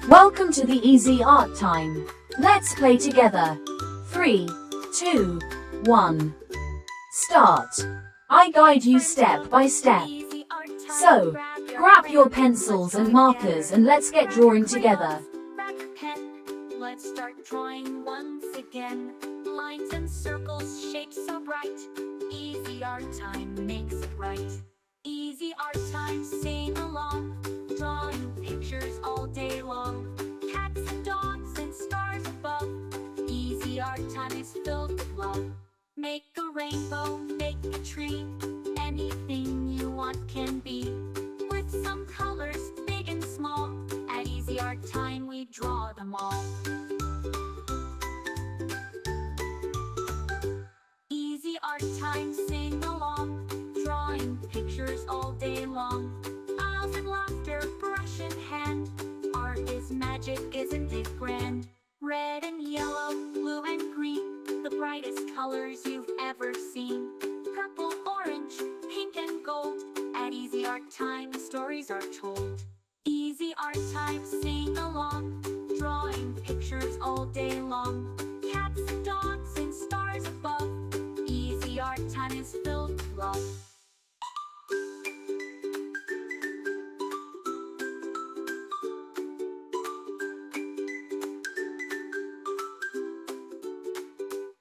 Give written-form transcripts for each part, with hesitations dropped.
Welcome to the Easy Art Time. Let's play together. 3, 2, 1. Start. I guide you step by step. So, grab your pencils and markers and let's get drawing together. Let's start drawing once again. Lines and circles, shapes so bright. Easy art time makes it right. Easy art time, sing along. Drawing pictures all day long. Cats and dogs and stars above. Easy art time is filled with love. Make a rainbow, make a tree. Anything you want can be. With some colors, big and small. At Easy Art Time we draw them all. Easy Art Time, sing along. Drawing pictures all day long. Smiles and laughter, brush in hand. Art is magic, isn't it grand? Red and yellow, blue and green, the brightest colors you've ever seen. Purple, orange, pink and gold. At Easy Art Time the stories are told. Easy Art Time, sing along. Drawing pictures all day long. Cats and dogs and stars above. Easy Art Time is filled with love.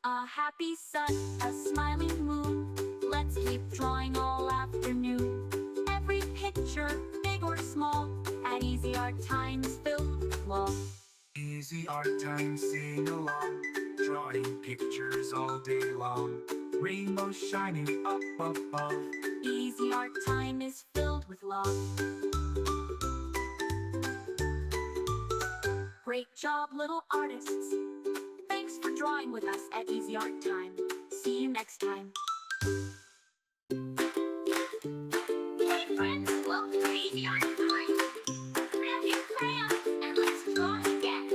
A happy sun, a smiling moon. Let's keep drawing all afternoon. Every picture, big or small, at Easy Art Time is filled with love. Easy Art Time, sing along. Drawing pictures all day long. Rainbows shining up above. Easy Art Time is filled with love. Great job, little artists. Thanks for drawing with us at Easy Art Time. See you next time. Hey friends, welcome to Easy Art Time. Grab your crayons and let's draw again.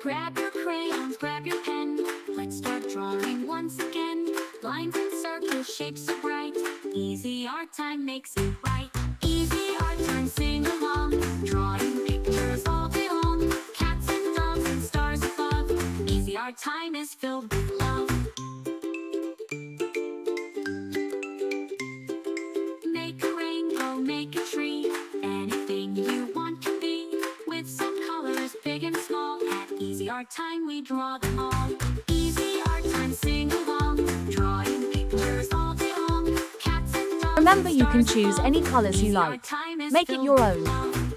Grab your crayons, grab your pen. Let's start drawing once again. Lines and circles, shapes so bright. Easy Art Time makes it right. Easy Art Time, sing along. Drawing pictures all day long. Cats and dogs and stars above. Easy Art Time is filled with love. Make a rainbow, make a tree. Anything you want can be. With some colors, big and small. At Easy Art Time we draw them all. Easy Art Time, sing along. Drawing pictures all day long. Cats and dogs. Remember, you can and stars choose above. any colors you Easy like. Art Time is Make it filled your with own. love.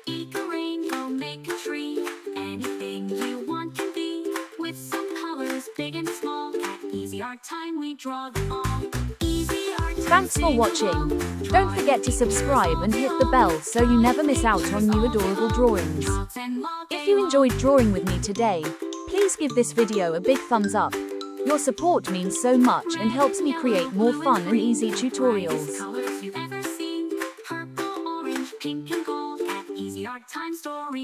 Make a rainbow, make a tree. Anything you want can be. With some colors, big and small. At Easy Art Time we draw them all. Easy Art Time, Thanks for sing watching. along. Don't Drawing forget to pictures subscribe all and day hit the long. bell so you never miss out on new Pictures all adorable day drawings. long. Dogs and all If day you long. enjoyed drawing with me today, please give this video a big thumbs up. Your support means so much and helps me create more fun and easy tutorials. Colors you've ever seen. Purple, orange, pink and gold. At Easy Art Time story.